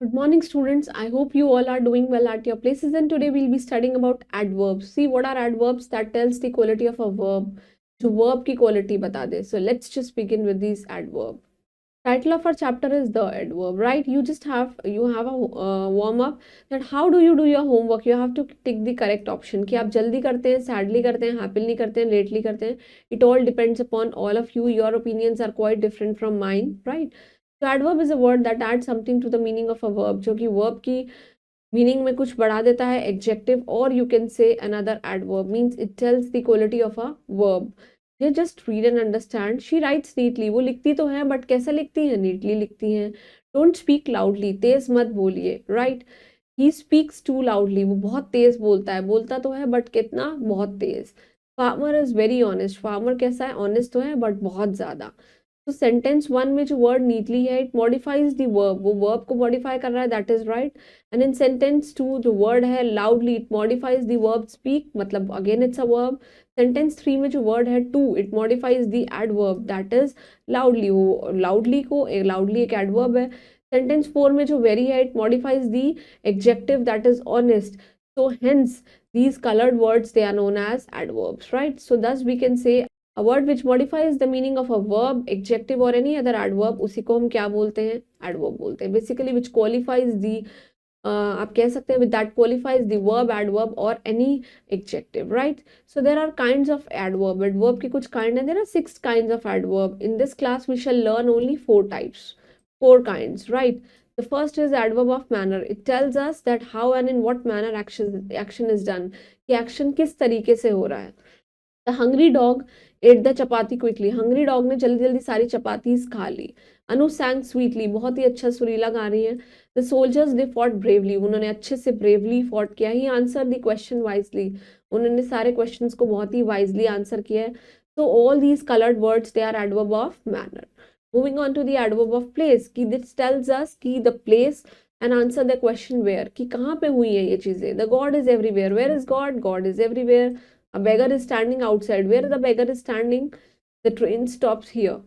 Good morning, students. I hope you all are doing well at your places. And today we'll be studying about adverbs. See, what are adverbs? That tells the quality of a verb. जो verb की quality बता दे. So let's just begin with these adverb. Title of our chapter is the adverb, right? You have a warm up that how do you do your homework? You have to tick the correct option कि आप जल्दी करते हैं, sadly करते हैं, happily करते हैं, lately करते हैं. It all depends upon all of you. Your opinions are quite different from mine, right? So adverb is a word that adds something to the meaning of a verb, जो कि verb की meaning में कुछ बढ़ा देता है, adjective, or you can say another adverb means it tells the quality of a verb. ये just read and understand. She writes neatly. वो लिखती तो है but कैसा लिखती है? Neatly लिखती हैं. Don't speak loudly. तेज मत बोलिए, right? He speaks too loudly. वो बहुत तेज बोलता है. बोलता तो है but कितना? बहुत तेज. Farmer is very honest. Farmer कैसा है? Honest तो है but बहुत ज़्यादा. तो सेंटेंस वन में जो वर्ड नीटली है इट मॉडिफाइज द वर्ब, वो वर्ब को मॉडिफाई कर रहा है, that is right. And in sentence two जो वर्ड है loudly it modifies the verb speak, मतलब again it's a verb. Sentence three में जो वर्ड है too it modifies the adverb that is loudly, वो लाउडली एक एडवर्ब है. Sentence four में जो वेरी है it modifies the adjective that is honest. So hence these colored words they are known as adverbs, right? So thus we can say a word which modifies the meaning of a verb, adjective or any other adverb, उसी को हम क्या बोलते हैं? Adverb बोलते हैं. Basically which qualifies the आप कह सकते हैं with that qualifies the verb, adverb or any adjective, right? So there are kinds of adverb. Adverb के कुछ kind हैं. There are 6 kinds of adverb. In this class we shall learn only 4 types, 4 kinds, right? The first is adverb of manner. It tells us that how and in what manner action is done. कि action किस तरीके से हो रहा है. The hungry dog ate the chapati quickly. Hungry dog ने जल्दी जल्दी सारी चपातीज खा ली. अनु sang sweetly. बहुत ही अच्छा सुरीला गा रही है. The soldiers they fought bravely. उन्होंने अच्छे से bravely fought किया. He answered the question wisely. उन्होंने सारे questions को बहुत ही wisely answer किया है. So all these colored words they are adverb of manner. Moving on to the adverb of place. कि this tells us कि the place and answer the question where. कि कहाँ पे हुई है ये चीजें. The God is everywhere. Where is God? God is everywhere. A beggar is standing outside. Where the beggar is standing? The train stops here.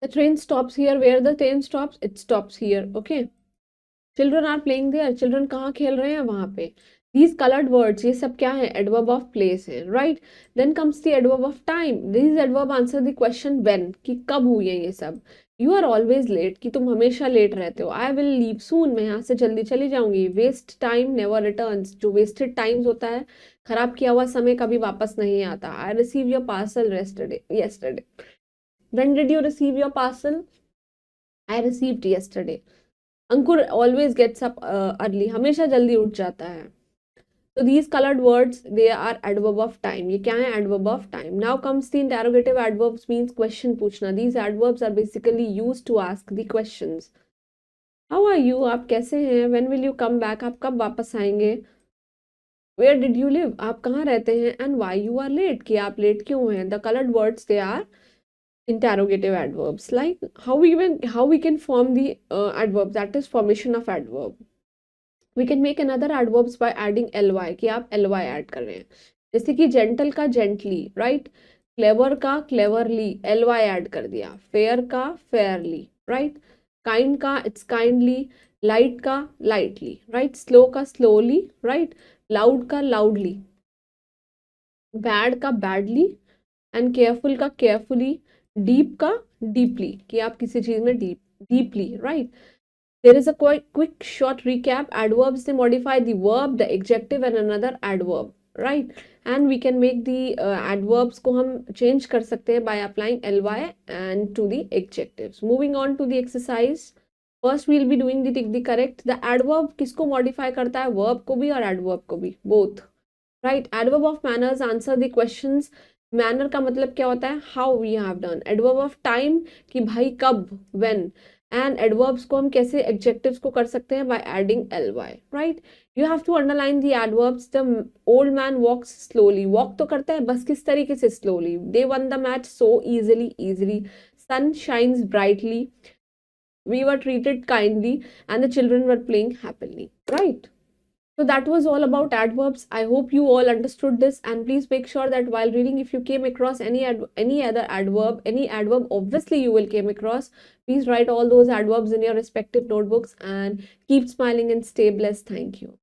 The train stops here. Where the train stops? It stops here. Okay. Children are playing there. Children कहाँ खेल रहे हैं? वहाँ पे. These colored words, ये सब क्या है? Adverb of place है, right? Then comes the adverb of time. These adverb answer the question when, कि कब हुई है ये सब. You are always late, कि तुम हमेशा लेट रहते हो. I will leave soon, मैं यहाँ से जल्दी चली जाऊंगी. Waste time never returns. जो wasted times होता है, खराब किया हुआ समय कभी वापस नहीं आता. I received your parcel yesterday. When did you receive your parcel? I received yesterday. Ankur always gets up early. हमेशा जल्दी उठ जाता है. So these colored words they are adverb of time. ये क्या है? Adverb of time. Now comes the interrogative adverbs means question पूछना. These adverbs are basically used to ask the questions. How are you? आप कैसे हैं? When will you come back? आप कब वापस आएंगे? Where did you live? आप कहाँ रहते हैं? And why you are late? कि आप late क्यों हैं? The colored words they are interrogative adverbs. Like how we can form the adverb, that is formation of adverb. We can make another adverbs by adding ly, कि आप ly add कर रहे हैं. जैसे कि gentle का gently, right? Clever का cleverly, ly add कर दिया. Fair का fairly, right? Kind का it's kindly, light का lightly, right? Slow का slowly, right? Loud का loudly, bad का badly, and careful का carefully, deep का deeply, कि आप किसी चीज में deeply, right? There is a quite quick short recap. Adverbs they modify the verb, the adjective and another adverb, right? And we can make the adverbs को हम change कर सकते हैं by applying ly and to the adjectives. Moving on to the exercise. First we'll be doing the correct. The adverb किसको modify करता है? Verb को भी और adverb को भी, both. Right? Adverb of manners answer the questions. Manner का मतलब क्या होता है? How we have done. Adverb of time कि भाई कब, when. And adverbs को हम कैसे adjectives को कर सकते हैं? By adding ly. Right? You have to underline the adverbs. The old man walks slowly. Walk तो करता है, बस किस तरीके से slowly. They won the match so easily. Sun shines brightly. We were treated kindly and the children were playing happily. Right? So that was all about adverbs. I hope you all understood this, and please make sure that while reading, if you came across any other adverb, obviously you will came across. Please write all those adverbs in your respective notebooks and keep smiling and stay blessed. Thank you.